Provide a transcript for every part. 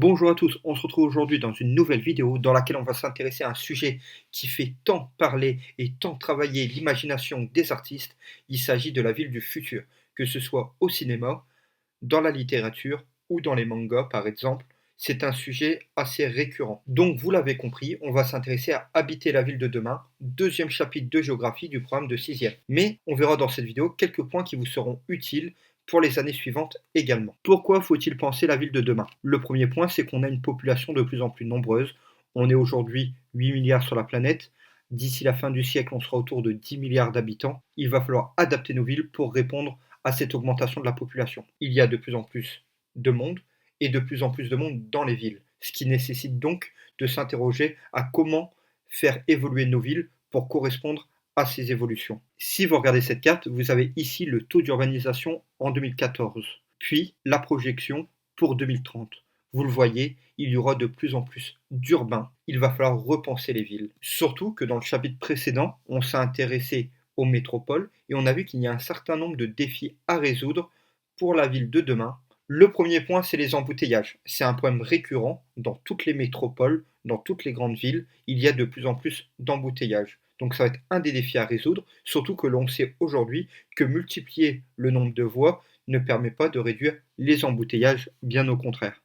Bonjour à tous, on se retrouve aujourd'hui dans une nouvelle vidéo dans laquelle on va s'intéresser à un sujet qui fait tant parler et tant travailler l'imagination des artistes. Il s'agit de la ville du futur, que ce soit au cinéma, dans la littérature ou dans les mangas par exemple. C'est un sujet assez récurrent. Donc vous l'avez compris, on va s'intéresser à habiter la ville de demain, deuxième chapitre de géographie du programme de 6e. Mais on verra dans cette vidéo quelques points qui vous seront utiles pour les années suivantes également. Pourquoi faut-il penser la ville de demain? Le premier point, c'est qu'on a une population de plus en plus nombreuse. On est aujourd'hui 8 milliards sur la planète. D'ici la fin du siècle, on sera autour de 10 milliards d'habitants. Il va falloir adapter nos villes pour répondre à cette augmentation de la population. Il y a de plus en plus de monde et de plus en plus de monde dans les villes, ce qui nécessite donc de s'interroger à comment faire évoluer nos villes pour correspondre à ces évolutions. Si vous regardez cette carte, vous avez ici le taux d'urbanisation en 2014, puis la projection pour 2030. Vous le voyez, il y aura de plus en plus d'urbains. Il va falloir repenser les villes. Surtout que dans le chapitre précédent, on s'est intéressé aux métropoles et on a vu qu'il y a un certain nombre de défis à résoudre pour la ville de demain. Le premier point, c'est les embouteillages. C'est un problème récurrent dans toutes les métropoles, dans toutes les grandes villes. Il y a de plus en plus d'embouteillages. Donc ça va être un des défis à résoudre, surtout que l'on sait aujourd'hui que multiplier le nombre de voies ne permet pas de réduire les embouteillages, bien au contraire.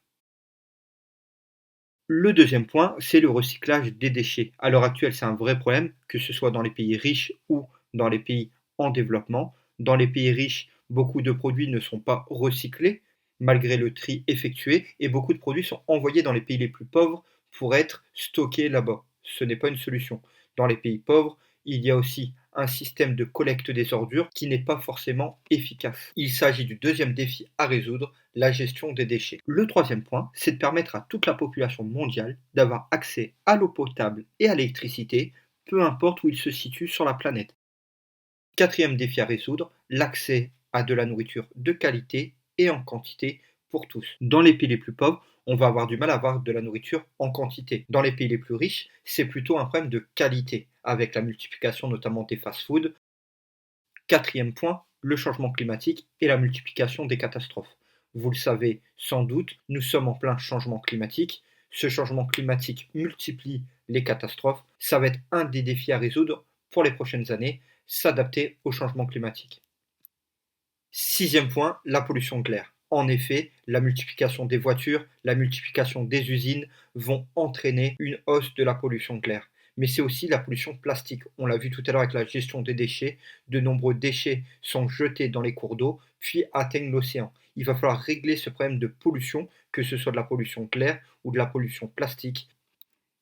Le deuxième point, c'est le recyclage des déchets. À l'heure actuelle, c'est un vrai problème, que ce soit dans les pays riches ou dans les pays en développement. Dans les pays riches, beaucoup de produits ne sont pas recyclés, malgré le tri effectué, et beaucoup de produits sont envoyés dans les pays les plus pauvres pour être stockés là-bas. Ce n'est pas une solution. Dans les pays pauvres, il y a aussi un système de collecte des ordures qui n'est pas forcément efficace. Il s'agit du deuxième défi à résoudre, la gestion des déchets. Le troisième point, c'est de permettre à toute la population mondiale d'avoir accès à l'eau potable et à l'électricité, peu importe où ils se situent sur la planète. Quatrième défi à résoudre, l'accès à de la nourriture de qualité et en quantité pour tous. Dans les pays les plus pauvres, on va avoir du mal à avoir de la nourriture en quantité. Dans les pays les plus riches, c'est plutôt un problème de qualité, avec la multiplication notamment des fast-foods. Quatrième point, le changement climatique et la multiplication des catastrophes. Vous le savez sans doute, nous sommes en plein changement climatique. Ce changement climatique multiplie les catastrophes. Ça va être un des défis à résoudre pour les prochaines années, s'adapter au changement climatique. Sixième point, la pollution de l'air. En effet, la multiplication des voitures, la multiplication des usines vont entraîner une hausse de la pollution de l'air. Mais c'est aussi la pollution plastique. On l'a vu tout à l'heure avec la gestion des déchets. De nombreux déchets sont jetés dans les cours d'eau, puis atteignent l'océan. Il va falloir régler ce problème de pollution, que ce soit de la pollution de l'air ou de la pollution plastique.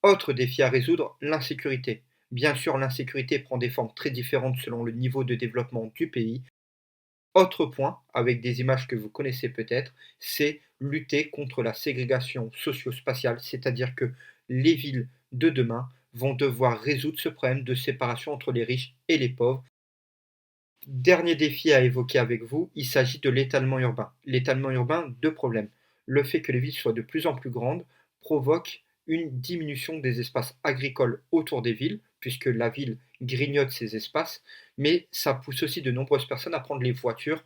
Autre défi à résoudre, l'insécurité. Bien sûr, l'insécurité prend des formes très différentes selon le niveau de développement du pays. Autre point, avec des images que vous connaissez peut-être, c'est lutter contre la ségrégation socio-spatiale, c'est-à-dire que les villes de demain vont devoir résoudre ce problème de séparation entre les riches et les pauvres. Dernier défi à évoquer avec vous, il s'agit de l'étalement urbain. L'étalement urbain, deux problèmes. Le fait que les villes soient de plus en plus grandes provoque une diminution des espaces agricoles autour des villes, puisque la ville grignote ces espaces, mais ça pousse aussi de nombreuses personnes à prendre les voitures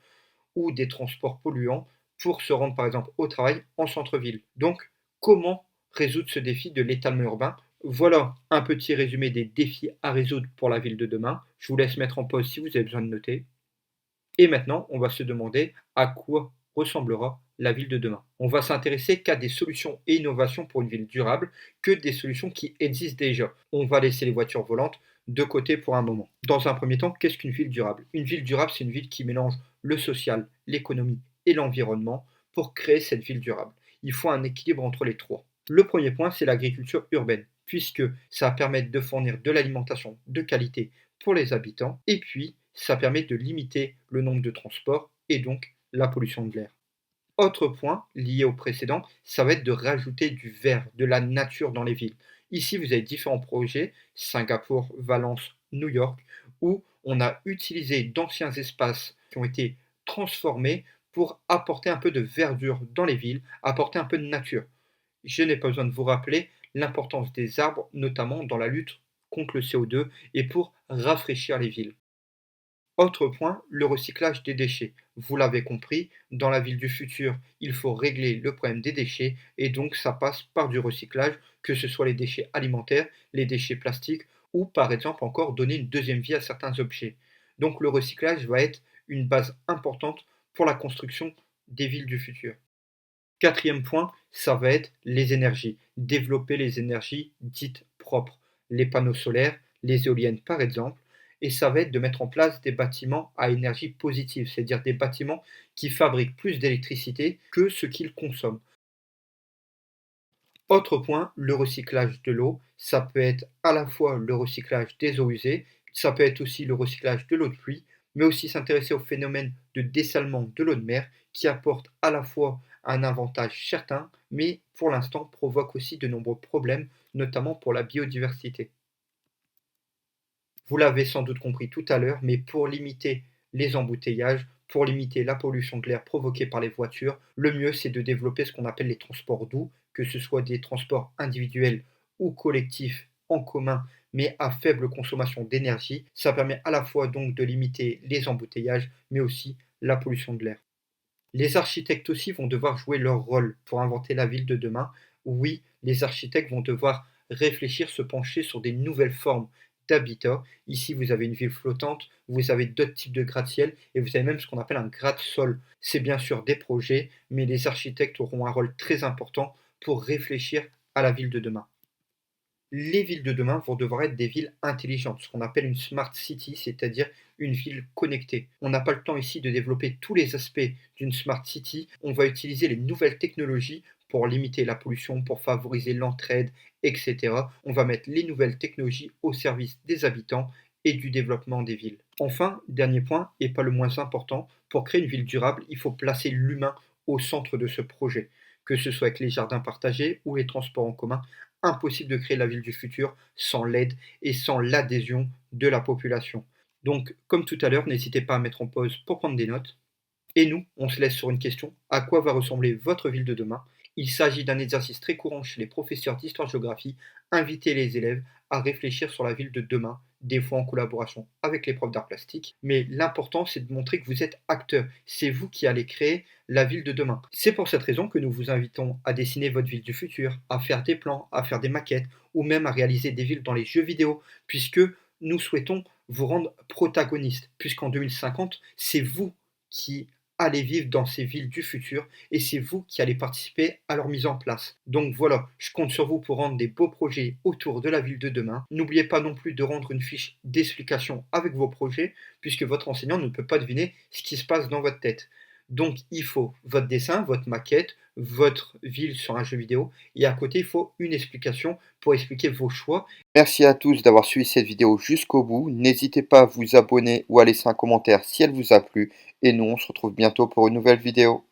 ou des transports polluants pour se rendre par exemple au travail en centre-ville. Donc, comment résoudre ce défi de l'étalement urbain? Voilà un petit résumé des défis à résoudre pour la ville de demain. Je vous laisse mettre en pause si vous avez besoin de noter. Et maintenant, on va se demander à quoi ressemblera la ville de demain. On va s'intéresser qu'à des solutions et innovations pour une ville durable, que des solutions qui existent déjà. On va laisser les voitures volantes de côté pour un moment. Dans un premier temps, qu'est-ce qu'une ville durable? Une ville durable, c'est une ville qui mélange le social, l'économie et l'environnement pour créer cette ville durable. Il faut un équilibre entre les trois. Le premier point, c'est l'agriculture urbaine, puisque ça va permettre de fournir de l'alimentation de qualité pour les habitants, et puis ça permet de limiter le nombre de transports et donc la pollution de l'air. Autre point lié au précédent, ça va être de rajouter du vert, de la nature dans les villes. Ici, vous avez différents projets, Singapour, Valence, New York, où on a utilisé d'anciens espaces qui ont été transformés pour apporter un peu de verdure dans les villes, apporter un peu de nature. Je n'ai pas besoin de vous rappeler l'importance des arbres, notamment dans la lutte contre le CO2 et pour rafraîchir les villes. Autre point, le recyclage des déchets. Vous l'avez compris, dans la ville du futur, il faut régler le problème des déchets et donc ça passe par du recyclage, que ce soit les déchets alimentaires, les déchets plastiques ou par exemple encore donner une deuxième vie à certains objets. Donc le recyclage va être une base importante pour la construction des villes du futur. Quatrième point, ça va être les énergies. Développer les énergies dites propres, les panneaux solaires, les éoliennes par exemple, et ça va être de mettre en place des bâtiments à énergie positive, c'est-à-dire des bâtiments qui fabriquent plus d'électricité que ce qu'ils consomment. Autre point, le recyclage de l'eau. Ça peut être à la fois le recyclage des eaux usées, ça peut être aussi le recyclage de l'eau de pluie, mais aussi s'intéresser au phénomène de dessalement de l'eau de mer qui apporte à la fois un avantage certain, mais pour l'instant provoque aussi de nombreux problèmes, notamment pour la biodiversité. Vous l'avez sans doute compris tout à l'heure, mais pour limiter les embouteillages, pour limiter la pollution de l'air provoquée par les voitures, le mieux c'est de développer ce qu'on appelle les transports doux, que ce soit des transports individuels ou collectifs en commun, mais à faible consommation d'énergie. Ça permet à la fois donc de limiter les embouteillages, mais aussi la pollution de l'air. Les architectes aussi vont devoir jouer leur rôle pour inventer la ville de demain. Oui, les architectes vont devoir réfléchir, se pencher sur des nouvelles formes d'habitat. Ici, vous avez une ville flottante, vous avez d'autres types de gratte-ciel et vous avez même ce qu'on appelle un gratte-sol. C'est bien sûr des projets, mais les architectes auront un rôle très important pour réfléchir à la ville de demain. Les villes de demain vont devoir être des villes intelligentes, ce qu'on appelle une smart city, c'est-à-dire une ville connectée. On n'a pas le temps ici de développer tous les aspects d'une smart city. On va utiliser les nouvelles technologies pour limiter la pollution, pour favoriser l'entraide, etc. On va mettre les nouvelles technologies au service des habitants et du développement des villes. Enfin, dernier point, et pas le moins important, pour créer une ville durable, il faut placer l'humain au centre de ce projet, que ce soit avec les jardins partagés ou les transports en commun. Impossible de créer la ville du futur sans l'aide et sans l'adhésion de la population. Donc, comme tout à l'heure, n'hésitez pas à mettre en pause pour prendre des notes. Et nous, on se laisse sur une question. À quoi va ressembler votre ville de demain? Il s'agit d'un exercice très courant chez les professeurs d'histoire-géographie. Invitez les élèves à réfléchir sur la ville de demain, des fois en collaboration avec les profs d'art plastique. Mais l'important, c'est de montrer que vous êtes acteur. C'est vous qui allez créer la ville de demain. C'est pour cette raison que nous vous invitons à dessiner votre ville du futur, à faire des plans, à faire des maquettes, ou même à réaliser des villes dans les jeux vidéo, puisque nous souhaitons vous rendre protagoniste, puisqu'en 2050, c'est vous qui allez vivre dans ces villes du futur et c'est vous qui allez participer à leur mise en place. Donc voilà, je compte sur vous pour rendre des beaux projets autour de la ville de demain. N'oubliez pas non plus de rendre une fiche d'explication avec vos projets puisque votre enseignant ne peut pas deviner ce qui se passe dans votre tête. Donc il faut votre dessin, votre maquette, votre ville sur un jeu vidéo et à côté il faut une explication pour expliquer vos choix. Merci à tous d'avoir suivi cette vidéo jusqu'au bout. N'hésitez pas à vous abonner ou à laisser un commentaire si elle vous a plu. Et nous, on se retrouve bientôt pour une nouvelle vidéo.